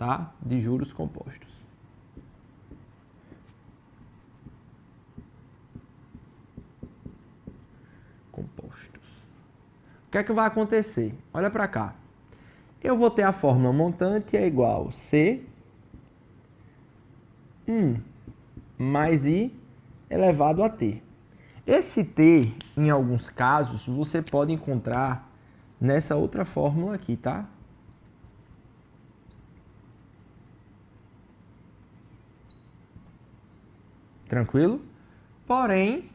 tá? De juros compostos. O que é que vai acontecer? Olha para cá. Eu vou ter a fórmula montante é igual a C mais I elevado a T. Esse T, em alguns casos, você pode encontrar nessa outra fórmula aqui, tá? Tranquilo? Porém,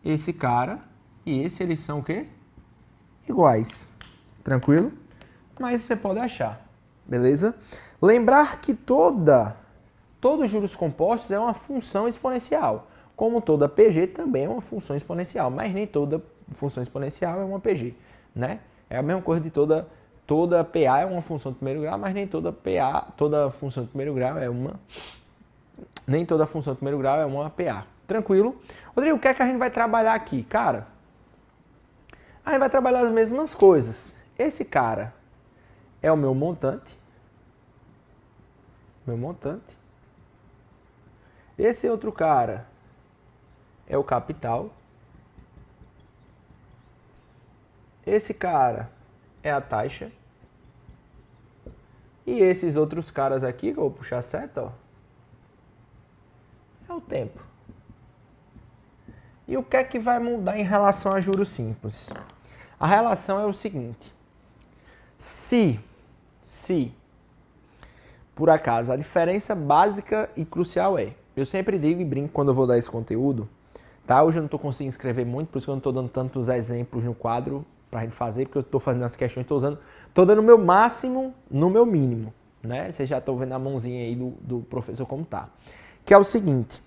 esse cara e esse, eles são o quê? Iguais. Tranquilo? Mas você pode achar. Beleza? Lembrar que todos os juros compostos é uma função exponencial. Como toda PG também é uma função exponencial, mas nem toda função exponencial é uma PG, né? É a mesma coisa de toda PA é uma função de primeiro grau, mas nem toda função de primeiro grau é uma PA. Tranquilo? Rodrigo, o que é que a gente vai trabalhar aqui? Cara, a gente vai trabalhar as mesmas coisas. Esse cara é o meu montante. Esse outro cara é o capital. Esse cara é a taxa. E esses outros caras aqui, que eu vou puxar a seta, ó, é o tempo. E o que é que vai mudar em relação a juros simples? A relação é o seguinte. Se por acaso a diferença básica e crucial é, eu sempre digo e brinco quando eu vou dar esse conteúdo, tá? Hoje eu não estou conseguindo escrever muito, por isso que eu não estou dando tantos exemplos no quadro para a gente fazer, porque eu estou fazendo as questões, estou dando o meu máximo no meu mínimo, né? Vocês já estão vendo a mãozinha aí do professor como tá. Que é o seguinte,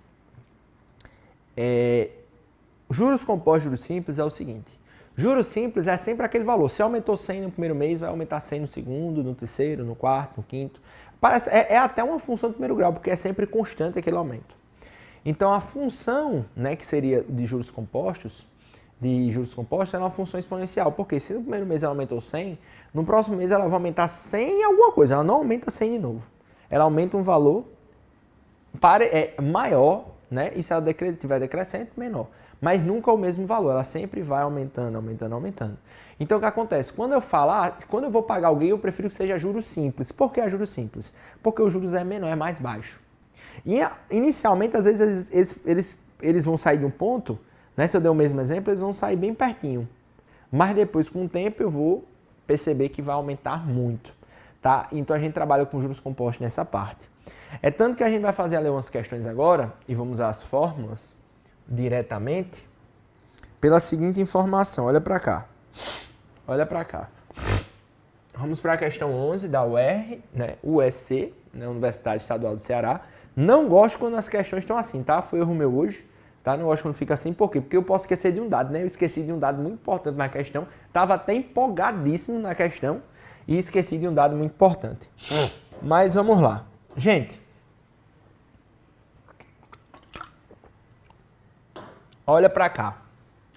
juros compostos, juros simples é o seguinte, juros simples é sempre aquele valor, se aumentou 100 no primeiro mês, vai aumentar 100 no segundo, no terceiro, no quarto, no quinto, é até uma função de primeiro grau, porque é sempre constante aquele aumento. Então a função, né, que seria de juros compostos é uma função exponencial, porque se no primeiro mês ela aumentou 100, no próximo mês ela vai aumentar 100 alguma coisa, ela não aumenta 100 de novo. Ela aumenta um valor maior, né, e se ela estiver decrescente, menor. Mas nunca o mesmo valor, ela sempre vai aumentando. Então o que acontece? Quando eu vou pagar alguém, eu prefiro que seja juros simples. Por que juros simples? Porque o juros é menor, é mais baixo. E inicialmente, às vezes, eles vão sair de um ponto, né? Se eu der o mesmo exemplo, eles vão sair bem pertinho. Mas depois, com o tempo, eu vou perceber que vai aumentar muito. Tá? Então a gente trabalha com juros compostos nessa parte. É tanto que a gente vai fazer ali umas questões agora, e vamos usar as fórmulas diretamente, pela seguinte informação. Olha para cá. Vamos para a questão 11 da UR, né? UEC, né? Universidade Estadual do Ceará. Não gosto quando as questões estão assim, tá? Foi erro meu hoje, tá? Não gosto quando fica assim, por quê? Porque eu posso esquecer de um dado, né? Eu esqueci de um dado muito importante na questão, estava até empolgadíssimo na questão e esqueci de um dado muito importante. Mas vamos lá. Gente, olha para cá.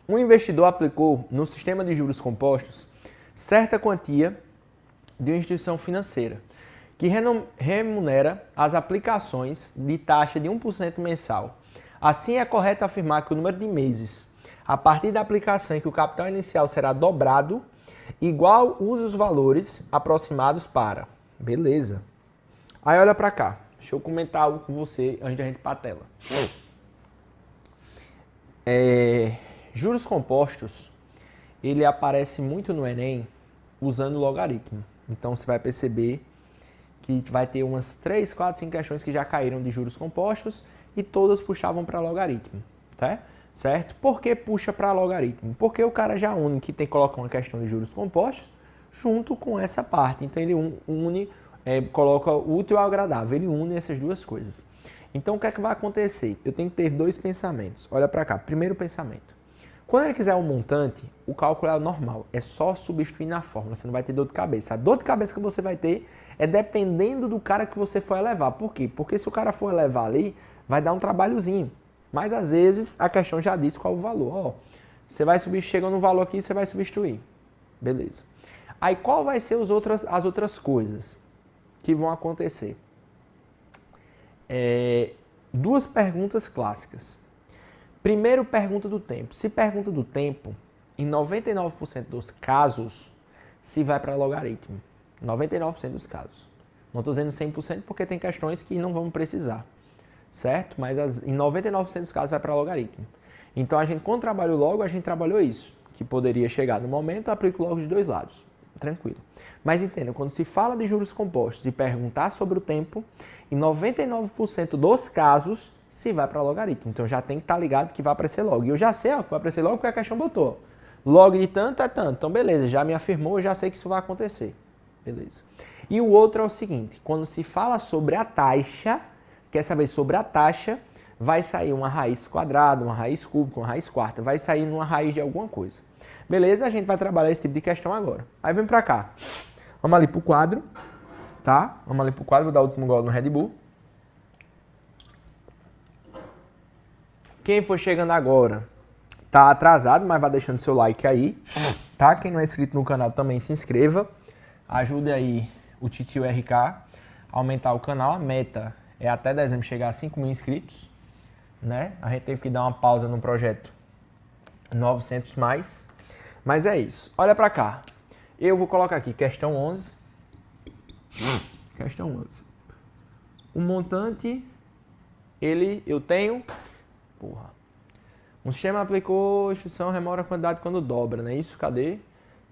Um investidor aplicou no sistema de juros compostos certa quantia de uma instituição financeira que remunera as aplicações de taxa de 1% mensal. Assim, é correto afirmar que o número de meses a partir da aplicação em que o capital inicial será dobrado, igual usa os valores aproximados para. Beleza. Aí olha para cá. Deixa eu comentar algo com você antes da gente ir para a tela. Juros compostos, ele aparece muito no Enem usando logaritmo. Então você vai perceber que vai ter umas 3, 4, 5 questões que já caíram de juros compostos e todas puxavam para logaritmo, tá? Certo? Por que puxa para logaritmo? Porque o cara já une que coloca uma questão de juros compostos junto com essa parte. Então ele coloca o útil ao agradável, ele une essas duas coisas. Então o que é que vai acontecer? Eu tenho que ter dois pensamentos. Olha para cá. Primeiro pensamento. Quando ele quiser um montante, o cálculo é normal. É só substituir na fórmula. Você não vai ter dor de cabeça. A dor de cabeça que você vai ter é dependendo do cara que você for elevar. Por quê? Porque se o cara for elevar ali, vai dar um trabalhozinho. Mas às vezes a questão já diz qual o valor. Ó, você vai chega no valor aqui, você vai substituir. Beleza. Aí qual vai ser as outras coisas? que vão acontecer? Duas perguntas clássicas. Primeiro, pergunta do tempo. Se pergunta do tempo, em 99% dos casos, se vai para logaritmo. 99% dos casos. Não estou dizendo 100% porque tem questões que não vamos precisar, certo? Mas em 99% dos casos vai para logaritmo. Então, a gente, quando trabalhou logo, a gente trabalhou isso, que poderia chegar no momento, aplico logo de dois lados. Tranquilo. Mas entenda, quando se fala de juros compostos e perguntar sobre o tempo, em 99% dos casos, se vai para logaritmo. Então, já tem que estar ligado que vai aparecer log. E eu já sei que vai aparecer log porque a questão botou. Log de tanto é tanto. Então, beleza, já me afirmou, eu já sei que isso vai acontecer. Beleza. E o outro é o seguinte, quando se fala sobre a taxa, quer saber sobre a taxa, vai sair uma raiz quadrada, uma raiz cúbica, uma raiz quarta, vai sair numa raiz de alguma coisa. Beleza? A gente vai trabalhar esse tipo de questão agora. Aí vem pra cá. Vamos ali pro quadro, tá? Vamos ali pro quadro, vou dar o último gole no Red Bull. Quem for chegando agora, tá atrasado, mas vai deixando seu like aí, tá? Quem não é inscrito no canal também se inscreva. Ajude aí o Titio RK a aumentar o canal. A meta é até dezembro chegar a 5.000 inscritos, né? A gente teve que dar uma pausa no projeto 900 mais. Mas é isso. Olha pra cá. Eu vou colocar aqui questão 11. Questão 11. O montante, eu tenho... Um sistema aplicou instrução remora a quantidade quando dobra, não é isso? Cadê?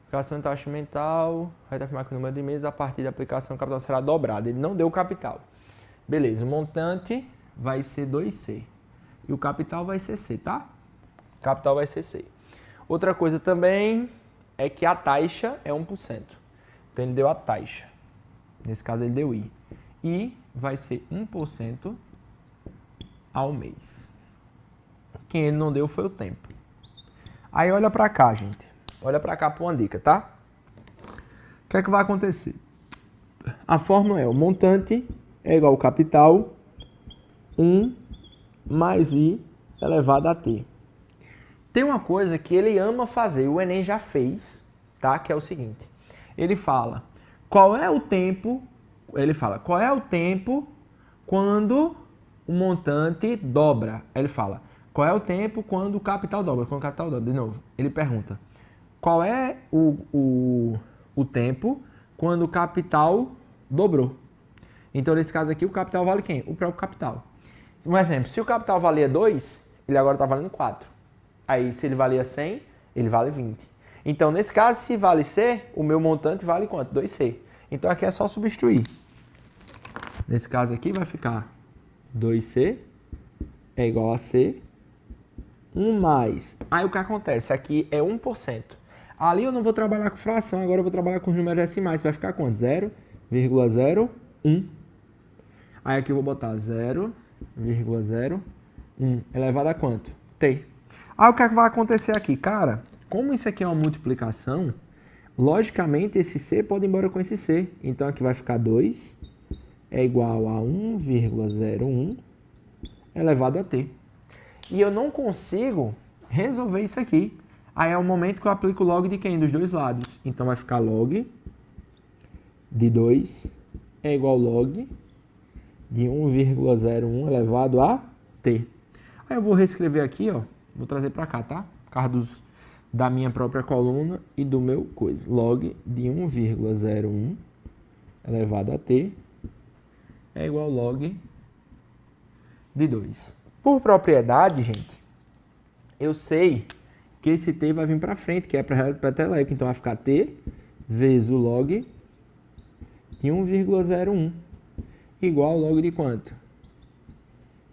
Aplicação de taxa mental, vai afirmar que o número de meses a partir da aplicação do capital será dobrado. Ele não deu o capital. Beleza, o montante vai ser 2C. E o capital vai ser C, tá? O capital vai ser C. Outra coisa também é que a taxa é 1%. Então ele deu a taxa. Nesse caso ele deu I. I vai ser 1% ao mês. Quem ele não deu foi o tempo. Aí olha pra cá, gente. Olha pra cá para uma dica, tá? O que é que vai acontecer? A fórmula é o montante é igual ao capital 1 mais I elevado a T. Tem uma coisa que ele ama fazer, o Enem já fez, tá? Que é o seguinte. Ele fala, qual é o tempo quando o montante dobra? Ele fala, qual é o tempo quando o capital dobra? Quando o capital dobra, de novo. Ele pergunta, qual é o tempo quando o capital dobrou? Então, nesse caso aqui, o capital vale quem? O próprio capital. Um exemplo, se o capital valia 2, ele agora está valendo 4. Aí, se ele valia 100, ele vale 20. Então, nesse caso, se vale C, o meu montante vale quanto? 2C. Então, aqui é só substituir. Nesse caso aqui, vai ficar 2C é igual a C, 1 mais. Aí, o que acontece? Aqui é 1%. Ali eu não vou trabalhar com fração, agora eu vou trabalhar com os números decimais. Vai ficar quanto? 0,01. Aí, aqui eu vou botar 0,01 elevado a quanto? T. Aí o que é que vai acontecer aqui? Cara, como isso aqui é uma multiplicação, logicamente esse C pode ir embora com esse C. Então aqui vai ficar 2 é igual a 1,01 elevado a T. E eu não consigo resolver isso aqui. Aí é o momento que eu aplico log de quem? Dos dois lados. Então vai ficar log de 2 é igual a log de 1,01 elevado a T. Aí eu vou reescrever aqui, ó. Vou trazer para cá, tá? Por causa da minha própria coluna e do meu coisa. Log de 1,01 elevado a T é igual a log de 2. Por propriedade, gente, eu sei que esse T vai vir para frente, que é para peteleco. Então vai ficar T vezes o log de 1,01 igual ao log de quanto?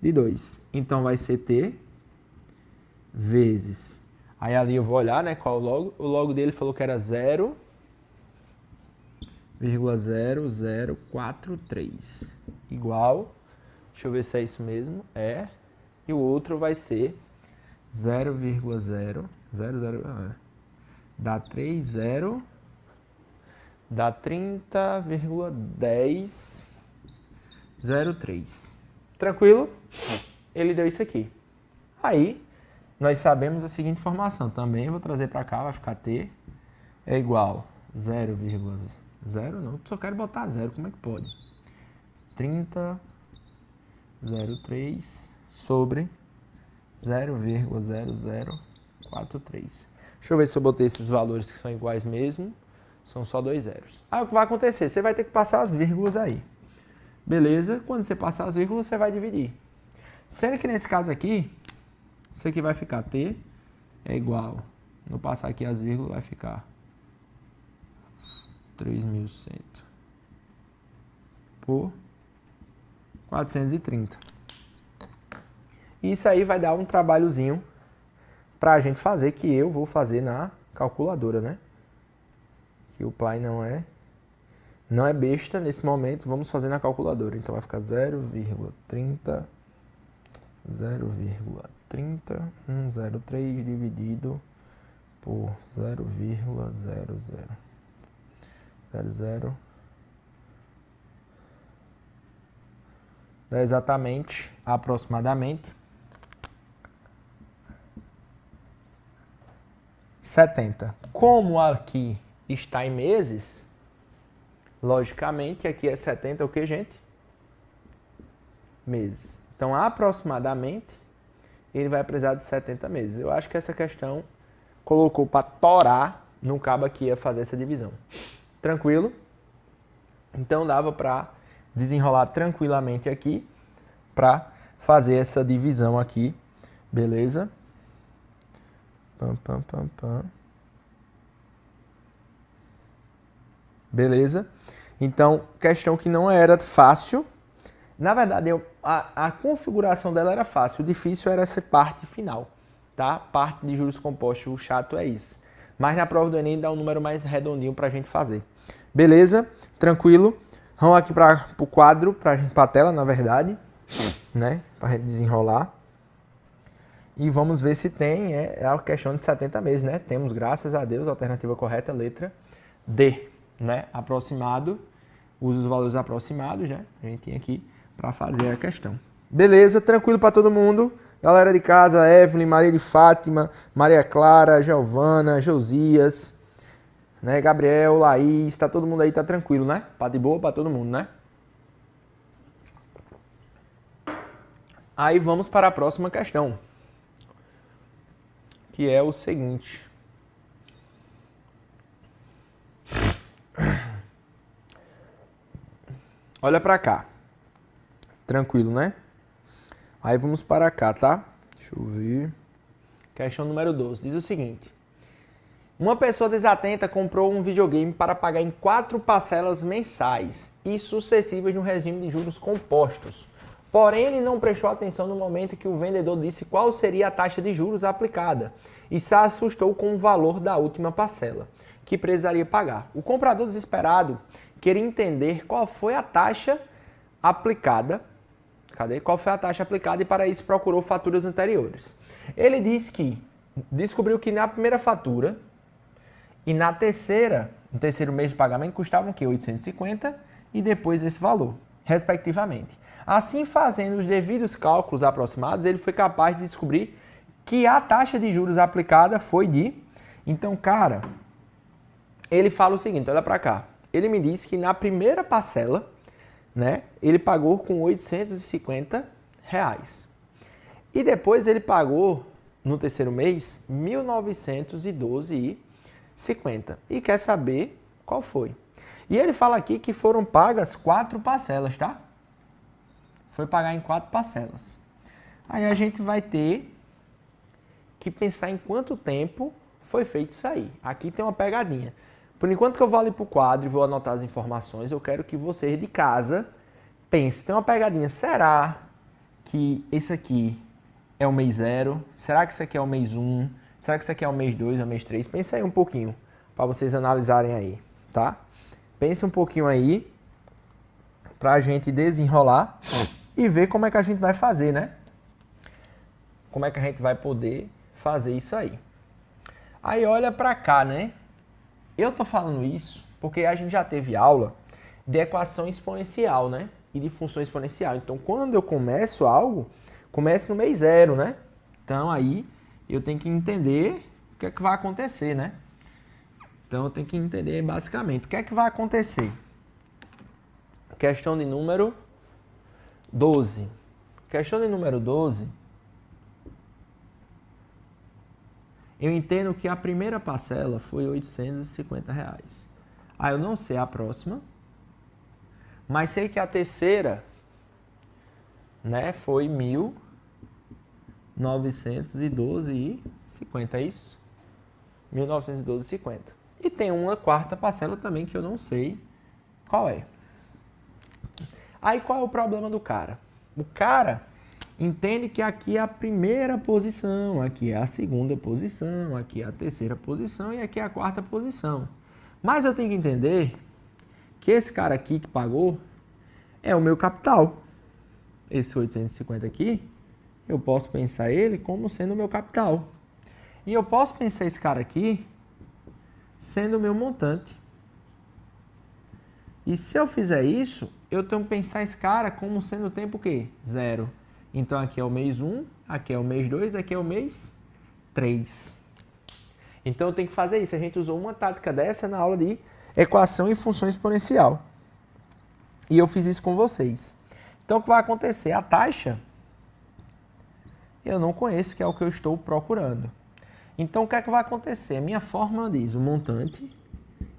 De 2. Então vai ser T vezes... Aí ali eu vou olhar, né, qual é o log. O log dele falou que era 0,0043. Igual... Deixa eu ver se é isso mesmo. É. E o outro vai ser 0,000... Dá 30... Dá 30,1003. Tranquilo? Ele deu isso aqui. Aí, nós sabemos a seguinte informação. Também vou trazer para cá, vai ficar T é igual a 0,0. Não, só quero botar 0, como é que pode? 30,03 sobre 0,0043. Deixa eu ver se eu botei esses valores que são iguais mesmo. São só 2 zeros. Aí o que vai acontecer? Você vai ter que passar as vírgulas aí. Beleza? Quando você passar as vírgulas, você vai dividir. Sendo que nesse caso aqui, isso aqui vai ficar T é igual. Não passar aqui as vírgulas, vai ficar 3.100 por 430. Isso aí vai dar um trabalhozinho pra gente fazer, que eu vou fazer na calculadora, né? Que o Play não é besta nesse momento, vamos fazer na calculadora. Então vai ficar 0,103 dividido por 0,0000. Dá exatamente, aproximadamente, 70. Como aqui está em meses, logicamente aqui é 70 o que, gente? Meses. Então, aproximadamente, ele vai precisar de 70 meses. Eu acho que essa questão colocou para torar no cabo aqui ia fazer essa divisão. Tranquilo? Então, dava para desenrolar tranquilamente aqui para fazer essa divisão aqui. Beleza? Beleza? Então, questão que não era fácil. Na verdade, a configuração dela era fácil. O difícil era essa parte final, tá? Parte de juros compostos, o chato é isso. Mas na prova do Enem dá um número mais redondinho pra gente fazer. Beleza? Tranquilo? Vamos aqui para o quadro, para a tela, na verdade, né? Pra gente desenrolar. E vamos ver se tem, é a questão de 70 meses, né? Temos, graças a Deus, a alternativa correta, letra D, né? Aproximado, usa os valores aproximados, né? A gente tem aqui para fazer a questão. Beleza, tranquilo para todo mundo. Galera de casa, Evelyn, Maria de Fátima, Maria Clara, Giovana, Josias, né? Gabriel, Laís, tá todo mundo aí, tá tranquilo, né? Tá de boa para todo mundo, né? Aí vamos para a próxima questão, que é o seguinte. Olha para cá. Tranquilo, né? Aí vamos para cá, tá? Deixa eu ver. Questão número 12. Diz o seguinte. Uma pessoa desatenta comprou um videogame para pagar em 4 parcelas mensais e sucessivas no regime de juros compostos. Porém, ele não prestou atenção no momento que o vendedor disse qual seria a taxa de juros aplicada e se assustou com o valor da última parcela, que precisaria pagar. O comprador desesperado queria entender qual foi a taxa aplicada. Qual foi a taxa aplicada? E para isso procurou faturas anteriores. Ele disse que descobriu que na primeira fatura e no terceiro mês de pagamento custavam o quê? 850 e depois esse valor, respectivamente. Assim, fazendo os devidos cálculos aproximados, ele foi capaz de descobrir que a taxa de juros aplicada foi de... Então, cara, ele fala o seguinte, olha para cá. Ele me disse que na primeira parcela, né, ele pagou com 850 reais. E depois ele pagou, no terceiro mês, 1.912,50. E quer saber qual foi. E ele fala aqui que foram pagas 4 parcelas, tá? Foi pagar em 4 parcelas. Aí a gente vai ter que pensar em quanto tempo foi feito isso aí. Aqui tem uma pegadinha. Por enquanto que eu vou ali para o quadro e vou anotar as informações, eu quero que vocês de casa pensem. Tem uma pegadinha. Será que esse aqui é o mês 0? Será que isso aqui é o mês 1? Será que isso aqui é o mês 2 ou o mês 3? Pensa aí um pouquinho para vocês analisarem aí, tá? Pense um pouquinho aí para a gente desenrolar e ver como é que a gente vai fazer, né? Como é que a gente vai poder fazer isso aí. Aí olha para cá, né? Eu tô falando isso porque a gente já teve aula de equação exponencial, né? E de função exponencial. Então, quando eu começo algo, começo no mês 0, né? Então, aí eu tenho que entender o que é que vai acontecer, né? Então, eu tenho que entender basicamente o que é que vai acontecer. Questão de número 12. Questão de número 12. Eu entendo que a primeira parcela foi R$ 850. Eu não sei a próxima, mas sei que a terceira, né, foi 1.912,50, é isso? 1.912,50. E tem uma quarta parcela também que eu não sei qual é. Aí qual é o problema do cara? O cara entende que aqui é a primeira posição, aqui é a segunda posição, aqui é a terceira posição e aqui é a quarta posição. Mas eu tenho que entender que esse cara aqui que pagou é o meu capital. Esse 850 aqui, eu posso pensar ele como sendo o meu capital. E eu posso pensar esse cara aqui sendo o meu montante. E se eu fizer isso, eu tenho que pensar esse cara como sendo o tempo o quê? 0. Então aqui é o mês 1, aqui é o mês 2, aqui é o mês 3. Então eu tenho que fazer isso. A gente usou uma tática dessa na aula de equação e função exponencial. E eu fiz isso com vocês. Então o que vai acontecer? A taxa eu não conheço, que é o que eu estou procurando. Então o que é que vai acontecer? A minha fórmula diz: o montante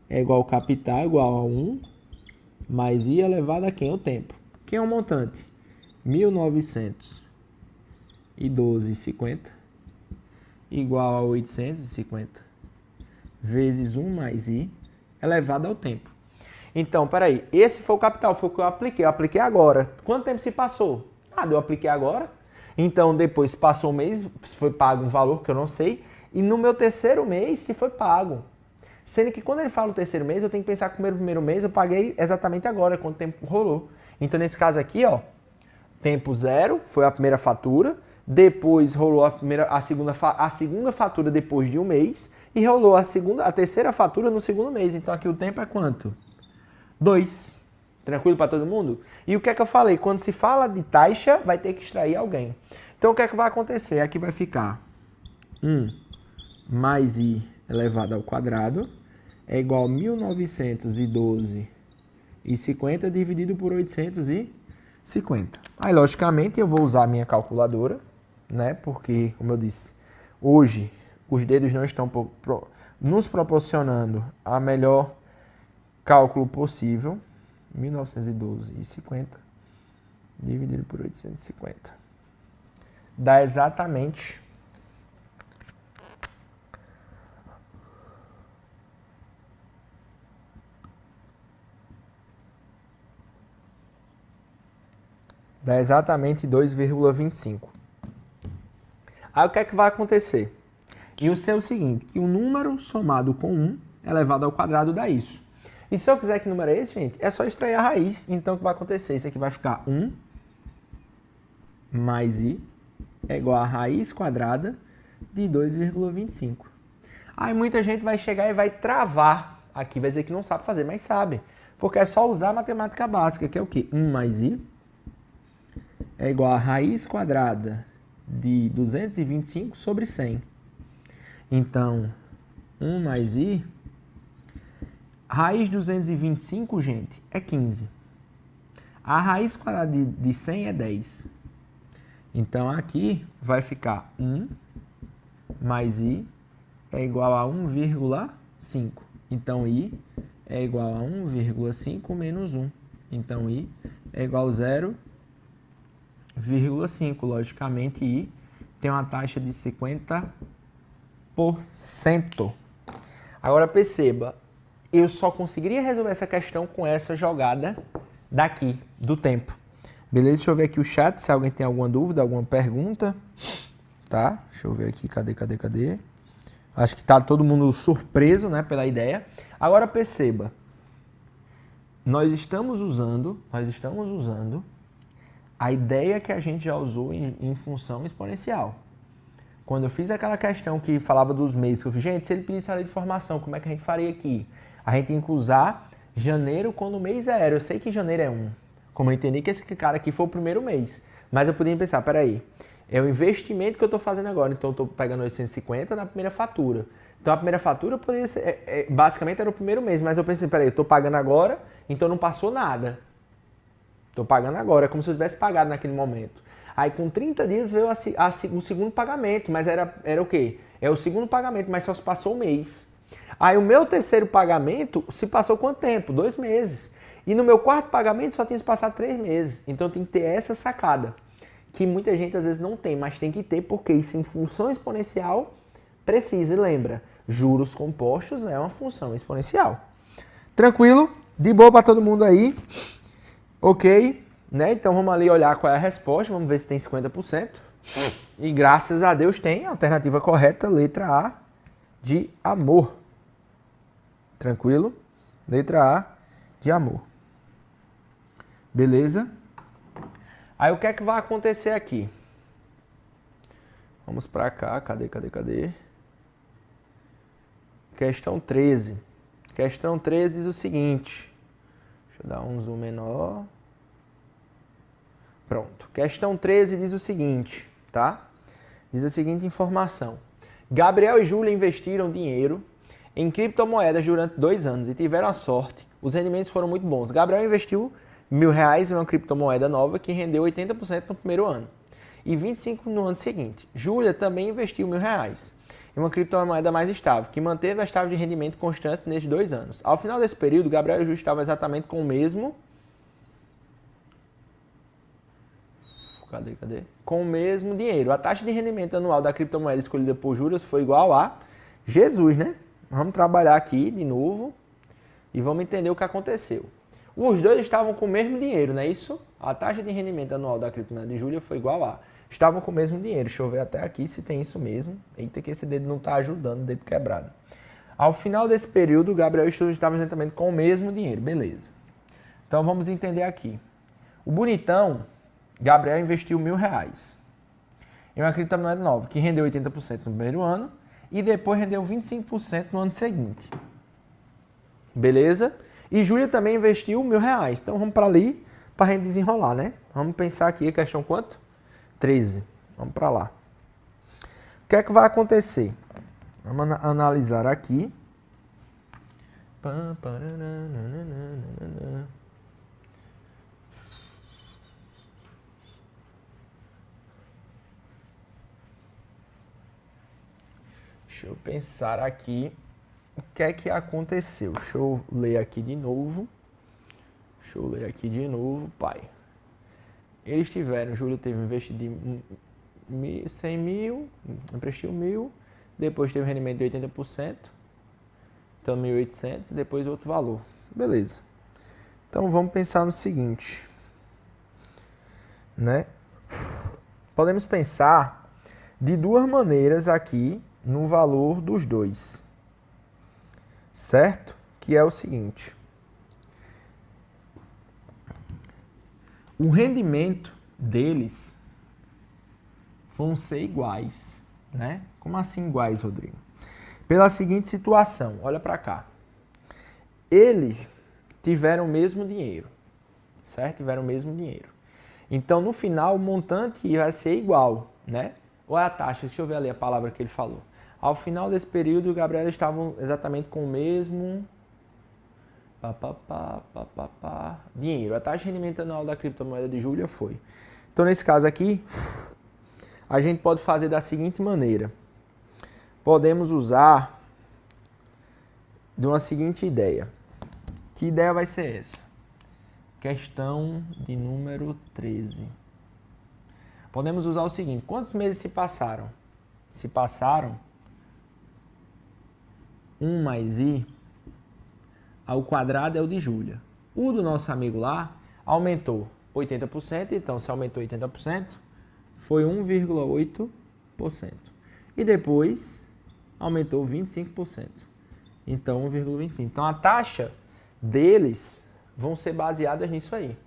é igual ao capital igual a 1 mais I elevado a quem? O tempo. Quem é o montante? 1.912,50 igual a 850 vezes 1 mais I elevado ao tempo. Então, peraí, esse foi o capital, foi o que eu apliquei. Eu apliquei agora. Quanto tempo se passou? Eu apliquei agora. Então, depois passou um mês, foi pago um valor que eu não sei. E no meu terceiro mês, se foi pago. Sendo que quando ele fala o terceiro mês, eu tenho que pensar que o primeiro mês eu paguei exatamente agora, quanto tempo rolou. Então, nesse caso aqui, ó, tempo 0 foi a primeira fatura. Depois rolou a segunda fatura depois de um mês. E rolou a terceira fatura no segundo mês. Então, aqui o tempo é quanto? 2. Tranquilo para todo mundo? E o que é que eu falei? Quando se fala de taxa, vai ter que extrair alguém. Então, o que é que vai acontecer? Aqui vai ficar 1 mais I elevado ao quadrado é igual a 1.912,50 dividido por 850. Aí, logicamente, eu vou usar a minha calculadora, né? Porque, como eu disse, hoje os dedos não estão nos proporcionando a melhor cálculo possível. 1.912,50 dividido por 850. Dá exatamente 2,25. Aí o que é que vai acontecer? E o seu é o seguinte, que o número somado com 1 elevado ao quadrado dá isso. E se eu quiser que número é esse, gente, é só extrair a raiz. Então o que vai acontecer? Isso aqui vai ficar 1 mais I é igual a raiz quadrada de 2,25. Aí muita gente vai chegar e vai travar aqui, vai dizer que não sabe fazer, mas sabe. Porque é só usar a matemática básica, que é o quê? 1 mais I é igual a raiz quadrada de 225 sobre 100. Então, 1 mais I, raiz de 225, gente, é 15. A raiz quadrada de 100 é 10. Então, aqui vai ficar 1 mais I é igual a 1,5. Então, I é igual a 1,5 menos 1. Então, I é igual a 0,5. Logicamente, I tem uma taxa de 50%. Agora, perceba, eu só conseguiria resolver essa questão com essa jogada daqui, do tempo. Beleza? Deixa eu ver aqui o chat, se alguém tem alguma dúvida, alguma pergunta. Tá? Deixa eu ver aqui, cadê? Acho que tá todo mundo surpreso, né, pela ideia. Agora perceba, nós estamos usando a ideia que a gente já usou em função exponencial. Quando eu fiz aquela questão que falava dos meses, eu fiz, gente, se ele pedisse a lei de formação, como é que a gente faria aqui? A gente tem que usar janeiro quando o mês é 0. Eu sei que janeiro é 1. Como eu entendi que esse cara aqui foi o primeiro mês. Mas eu podia pensar, peraí, é o investimento que eu estou fazendo agora. Então eu estou pegando 850 na primeira fatura. Então a primeira fatura poderia ser, basicamente era o primeiro mês. Mas eu pensei, peraí, eu estou pagando agora, então não passou nada. Estou pagando agora, é como se eu tivesse pagado naquele momento. Aí com 30 dias veio o segundo pagamento, mas era o quê? É o segundo pagamento, mas só se passou um mês. Aí o meu terceiro pagamento se passou quanto tempo? 2 meses. E no meu quarto pagamento só tinha se passado 3 meses. Então tem que ter essa sacada, que muita gente às vezes não tem, mas tem que ter, porque isso em função exponencial precisa. E lembra, juros compostos é uma função exponencial. Tranquilo? De boa para todo mundo aí? Ok? Né? Então vamos ali olhar qual é a resposta, vamos ver se tem 50%. E graças a Deus tem a alternativa correta, letra A, de amor. Tranquilo? Letra A, de amor. Beleza? Aí o que é que vai acontecer aqui? Vamos para cá, cadê? Questão 13. Questão 13 diz o seguinte. Deixa eu dar um zoom menor. Pronto. Questão 13 diz o seguinte, tá? Diz a seguinte informação. Gabriel e Júlia investiram dinheiro em criptomoedas durante 2 anos e tiveram a sorte. Os rendimentos foram muito bons. Gabriel investiu R$1.000 em uma criptomoeda nova que rendeu 80% no primeiro ano e 25% no ano seguinte. Júlia também investiu R$1.000 em uma criptomoeda mais estável, que manteve a estável de rendimento constante nesses 2 anos. Ao final desse período, Gabriel e Júlia estavam exatamente com o mesmo... Com o mesmo dinheiro. A taxa de rendimento anual da criptomoeda escolhida por Júlia foi igual a Jesus, né? Vamos trabalhar aqui de novo e vamos entender o que aconteceu. Os dois estavam com o mesmo dinheiro, não é isso? A taxa de rendimento anual da criptomoeda de Júlia foi igual a... Estavam com o mesmo dinheiro. Deixa eu ver até aqui se tem isso mesmo. Eita, que esse dedo não está ajudando, dedo quebrado. Ao final desse período, Gabriel e Júlia estavam exatamente com o mesmo dinheiro. Beleza. Então vamos entender aqui. O bonitão, Gabriel investiu R$1.000 em uma criptomoeda nova, que rendeu 80% no primeiro ano e depois rendeu 25% no ano seguinte. Beleza? E Júlia também investiu R$1.000. Então vamos para ali para a gente desenrolar, né? Vamos pensar aqui, a questão quanto? 13. Vamos para lá. O que é que vai acontecer? Vamos analisar aqui. Deixa eu pensar aqui o que é que aconteceu. Deixa eu ler aqui de novo. Pai. Eles tiveram, Júlia teve investido de 100 mil, investiu 1.000, depois teve um rendimento de 80%, então 1.800, depois outro valor. Beleza. Então vamos pensar no seguinte, né? Podemos pensar de 2 maneiras aqui no valor dos dois, certo? Que é o seguinte: o rendimento deles vão ser iguais, né? Como assim iguais, Rodrigo? Pela seguinte situação, olha para cá. Eles tiveram o mesmo dinheiro, certo? Tiveram o mesmo dinheiro. Então, no final, o montante vai ser igual, né? Ou é a taxa? Deixa eu ver ali a palavra que ele falou. Ao final desse período, o Gabriel estavam exatamente com o mesmo dinheiro. A taxa de rendimento anual da criptomoeda de Júlia foi. Então, nesse caso aqui, a gente pode fazer da seguinte maneira. Podemos usar de uma seguinte ideia. Que ideia vai ser essa? Questão de número 13. Podemos usar o seguinte. Quantos meses se passaram? Se passaram 1 mais i ao quadrado é o de Júlia. O do nosso amigo lá aumentou 80%, então se aumentou 80%, foi 1,8%. E depois aumentou 25%. Então 1,25%. Então a taxa deles vão ser baseadas nisso aí.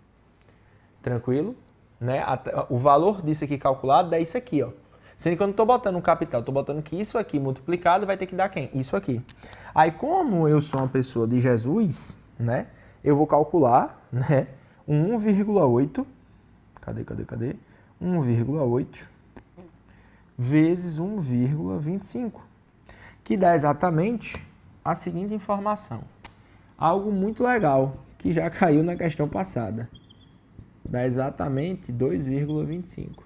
Tranquilo? Né? O valor disso aqui calculado é isso aqui, ó. Sendo que eu não estou botando um capital, estou botando que isso aqui multiplicado vai ter que dar quem? Isso aqui. Aí, como eu sou uma pessoa de Jesus, né? Eu vou calcular, né? 1,8. Cadê? 1,8 vezes 1,25. Que dá exatamente a seguinte informação. Algo muito legal, que já caiu na questão passada. Dá exatamente 2,25.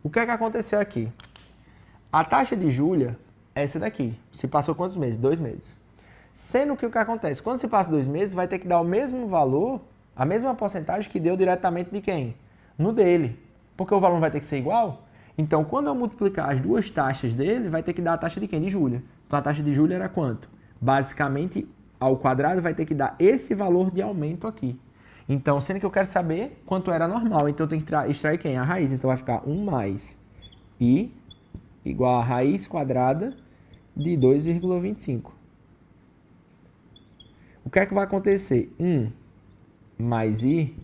O que é que aconteceu aqui? A taxa de Júlia é essa daqui. Se passou quantos meses? 2 meses. Sendo que o que acontece? Quando se passa 2 meses, vai ter que dar o mesmo valor, a mesma porcentagem que deu diretamente de quem? No dele. Porque o valor não vai ter que ser igual. Então, quando eu multiplicar as duas taxas dele, vai ter que dar a taxa de quem? De Júlia. Então, a taxa de Júlia era quanto? Basicamente, ao quadrado vai ter que dar esse valor de aumento aqui. Então, sendo que eu quero saber quanto era normal, então eu tenho que extrair quem? A raiz. Então, vai ficar 1 mais I igual a raiz quadrada de 2,25. O que é que vai acontecer? 1 mais I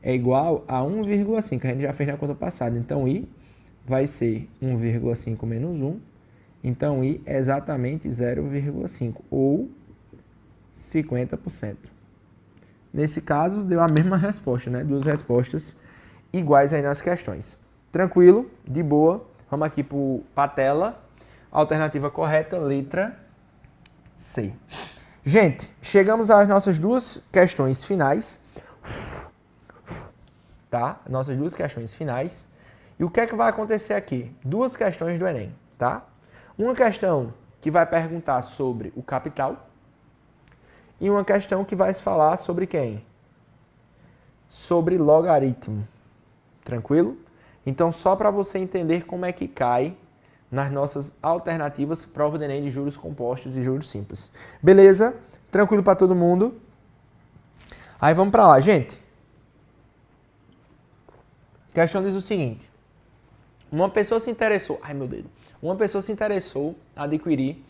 é igual a 1,5, a gente já fez na conta passada. Então, I vai ser 1,5 menos 1. Então, I é exatamente 0,5, ou 50%. Nesse caso, deu a mesma resposta, né? Duas respostas iguais aí nas questões. Tranquilo, de boa. Vamos aqui para a tela. Alternativa correta, letra C. Gente, chegamos às nossas duas questões finais. Tá? Nossas duas questões finais. E o que é que vai acontecer aqui? Duas questões do Enem, tá? Uma questão que vai perguntar sobre o capital. E uma questão que vai falar sobre quem? Sobre logaritmo. Tranquilo? Então, só para você entender como é que cai nas nossas alternativas prova do Enem de juros compostos e juros simples. Beleza? Tranquilo para todo mundo? Aí vamos para lá, gente. A questão diz o seguinte. Uma pessoa se interessou... Ai, meu dedo. Uma pessoa se interessou a adquirir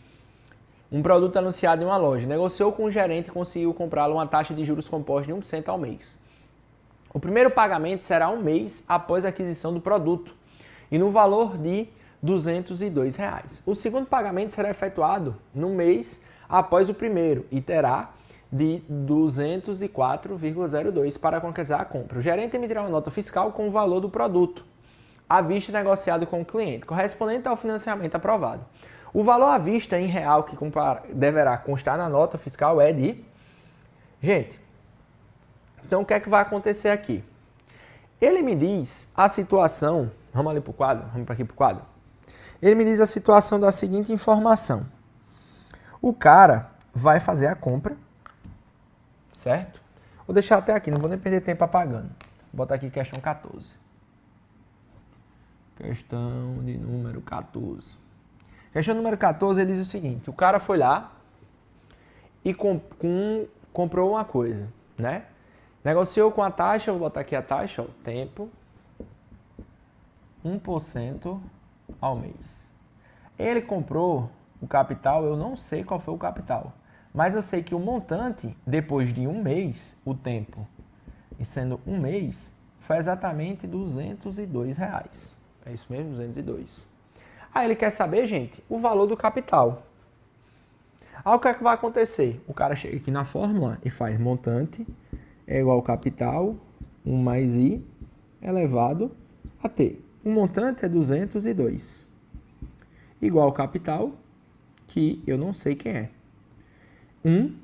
um produto anunciado em uma loja, negociou com o gerente e conseguiu comprá-lo a uma taxa de juros compostos de 1% ao mês. O primeiro pagamento será um mês após a aquisição do produto e no valor de R$ 202. O segundo pagamento será efetuado no mês após o primeiro e terá de 204,02 para concretizar a compra. O gerente emitirá uma nota fiscal com o valor do produto à vista negociado com o cliente, correspondente ao financiamento aprovado. O valor à vista em real que deverá constar na nota fiscal é de... Gente, então o que é que vai acontecer aqui? Ele me diz a situação... Vamos ali para o quadro? Vamos para aqui para o quadro? Ele me diz a situação da seguinte informação. O cara vai fazer a compra, certo? Vou deixar até aqui, não vou nem perder tempo apagando. Vou botar aqui questão 14. Questão de número 14. Questão número 14, ele diz o seguinte. O cara foi lá e comprou uma coisa, né? Negociou com a taxa, vou botar aqui a taxa, ó, tempo, 1% ao mês. Ele comprou o capital, eu não sei qual foi o capital, mas eu sei que o montante, depois de um mês, o tempo, e sendo um mês, foi exatamente R$ 202. É isso mesmo, 202. Aí ele quer saber, gente, o valor do capital. Aí o que é que vai acontecer? O cara chega aqui na fórmula e faz montante é igual ao capital, 1 mais I elevado a T. O montante é 202. Igual ao capital, que eu não sei quem é. 1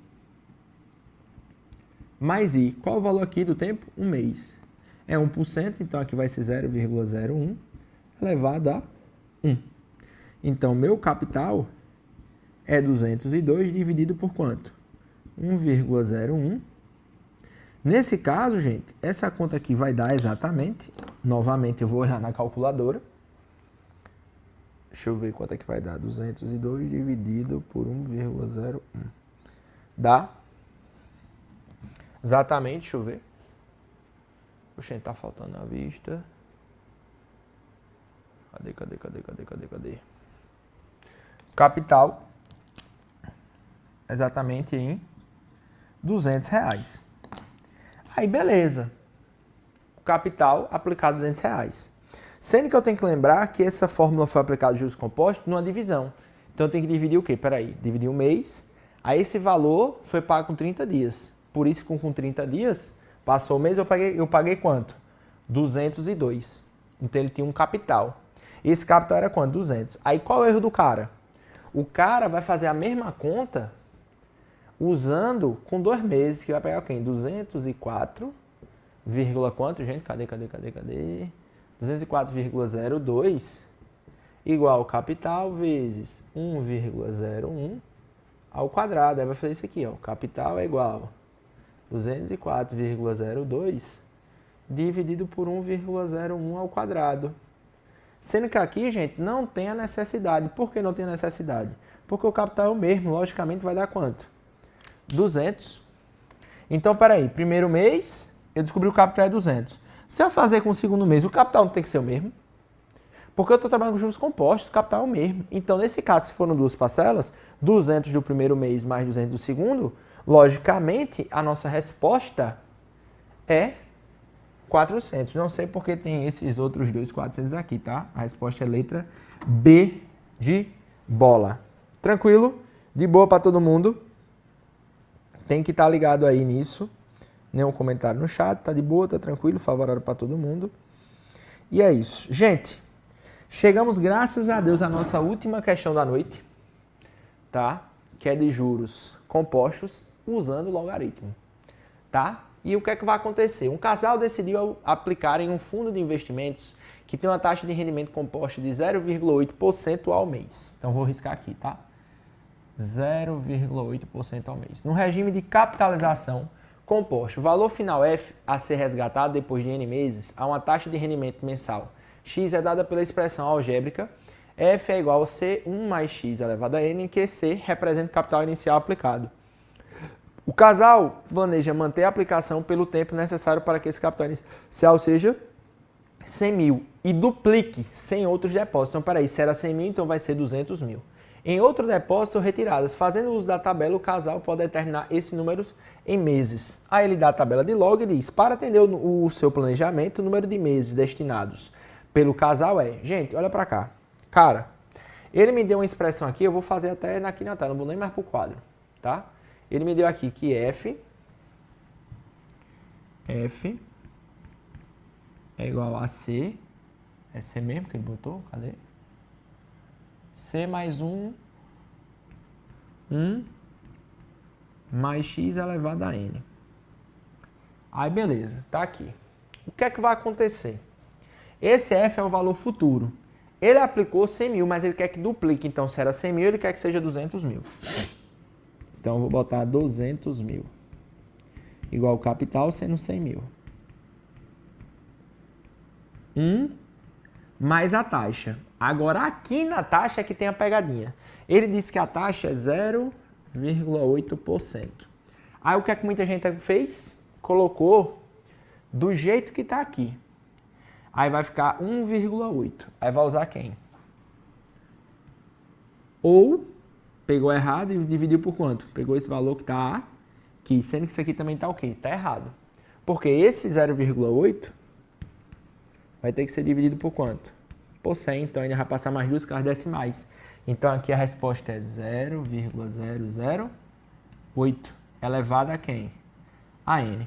mais I. Qual o valor aqui do tempo? Um mês. É 1%, então aqui vai ser 0,01 elevado a 1. Então, meu capital é 202 dividido por quanto? 1,01. Nesse caso, gente, essa conta aqui vai dar exatamente, novamente eu vou olhar na calculadora. Deixa eu ver quanto é que vai dar. 202 dividido por 1,01. Dá exatamente, deixa eu ver. Oxe, tá faltando a vista. Cadê? Capital, exatamente em R$200. Aí, beleza. O capital aplicado R$200. Sendo que eu tenho que lembrar que essa fórmula foi aplicada de juros compostos numa divisão. Então, eu tenho que dividir o quê? Peraí, dividir um mês. Aí, esse valor foi pago com 30 dias. Por isso, com 30 dias, passou o mês, eu paguei quanto? 202. Então, ele tinha um capital. Esse capital era quanto? 200. Aí, qual é o erro do cara? O cara vai fazer a mesma conta usando com 2 meses, que vai pegar quem? 204 vírgula quanto, gente? Cadê? 204,02 igual capital vezes 1,01 ao quadrado. Aí vai fazer isso aqui, ó. Capital é igual a 204,02 dividido por 1,01 ao quadrado. Sendo que aqui, gente, não tem a necessidade. Por que não tem a necessidade? Porque o capital é o mesmo, logicamente vai dar quanto? 200. Então, peraí, primeiro mês, eu descobri o capital é 200. Se eu fazer com o segundo mês, o capital não tem que ser o mesmo? Porque eu estou trabalhando com juros compostos, o capital é o mesmo. Então, nesse caso, se foram duas parcelas, 200 do primeiro mês mais 200 do segundo, logicamente, a nossa resposta é 400. Não sei porque tem esses outros dois 400 aqui, tá? A resposta é letra B de bola. Tranquilo? De boa para todo mundo? Tem que estar ligado aí nisso. Nenhum comentário no chat, tá de boa, tá tranquilo, favorável para todo mundo. E é isso. Gente, chegamos, graças a Deus, à nossa última questão da noite, tá? Que é de juros compostos usando logaritmo, tá? E o que é que vai acontecer? Um casal decidiu aplicar em um fundo de investimentos que tem uma taxa de rendimento composta de 0,8% ao mês. Então, vou riscar aqui, tá? 0,8% ao mês. No regime de capitalização composto, o valor final F a ser resgatado depois de N meses a uma taxa de rendimento mensal x é dada pela expressão algébrica F é igual a C1 mais x elevado a N, em que C representa o capital inicial aplicado. O casal planeja manter a aplicação pelo tempo necessário para que esse capital inicial seja 100 mil e duplique 100 outros depósitos. Então, peraí, se era 100 mil, então vai ser 200 mil. Em outro depósito ou retiradas, fazendo uso da tabela, o casal pode determinar esses números em meses. Aí ele dá a tabela de log e diz, para atender o seu planejamento, o número de meses destinados pelo casal é... Gente, olha para cá. Cara, ele me deu uma expressão aqui, eu vou fazer até aqui na tela, não vou nem mais para o quadro, tá? Ele me deu aqui que F é igual a C, é C mesmo que ele botou, cadê? C mais 1 mais x elevado a n. Aí beleza, tá aqui. O que é que vai acontecer? Esse F é o valor futuro. Ele aplicou 100 mil, mas ele quer que duplique. Então, se era 100 mil, ele quer que seja 200 mil. Então, eu vou botar 200 mil. Igual o capital sendo 100 mil. Mais a taxa. Agora, aqui na taxa é que tem a pegadinha. Ele disse que a taxa é 0,8%. Aí, o que é que muita gente fez? Colocou do jeito que está aqui. Aí vai ficar 1,8. Aí vai usar quem? Ou pegou errado e dividiu por quanto? Pegou esse valor que está aqui, sendo que isso aqui também está o quê? Está errado. Porque esse 0,8 vai ter que ser dividido por quanto? Por 100, então ainda vai passar mais duas casas decimais. Então aqui a resposta é 0,008 elevado a quem? A n.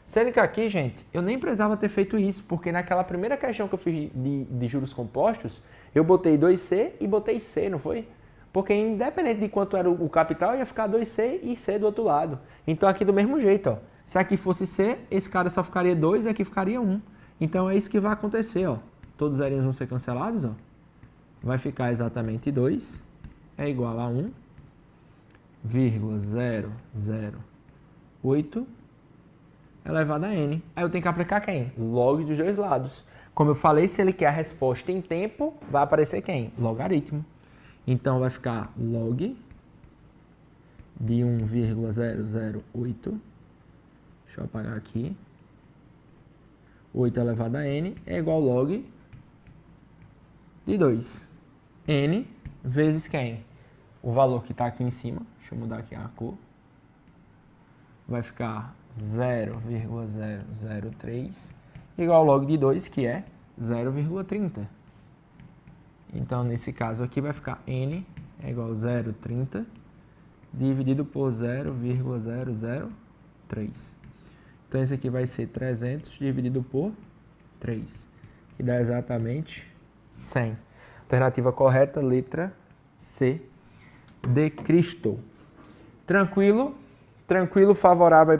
Sendo que aqui, gente, eu nem precisava ter feito isso, porque naquela primeira questão que eu fiz de juros compostos, eu botei 2C e botei C, não foi? Porque independente de quanto era o capital, ia ficar 2C e C do outro lado. Então aqui do mesmo jeito, ó. Se aqui fosse C, esse cara só ficaria 2 e aqui ficaria 1. Então é isso que vai acontecer, ó. Todos os zerinhos vão ser cancelados, ó. Vai ficar exatamente 2 é igual a 1,008 elevado a n. Aí eu tenho que aplicar quem? Log dos dois lados. Como eu falei, se ele quer a resposta em tempo, vai aparecer quem? Logaritmo. Então vai ficar log de 1,008. Deixa eu apagar aqui. 8 elevado a n é igual log de 2. N vezes quem? O valor que está aqui em cima. Deixa eu mudar aqui a cor. Vai ficar 0,003 igual log de 2, que é 0,30. Então, nesse caso aqui, vai ficar n é igual a 0,30 dividido por 0,003. Então, esse aqui vai ser 300 dividido por 3, que dá exatamente 100. Alternativa correta, letra C de Cristo. Tranquilo? Tranquilo, favorável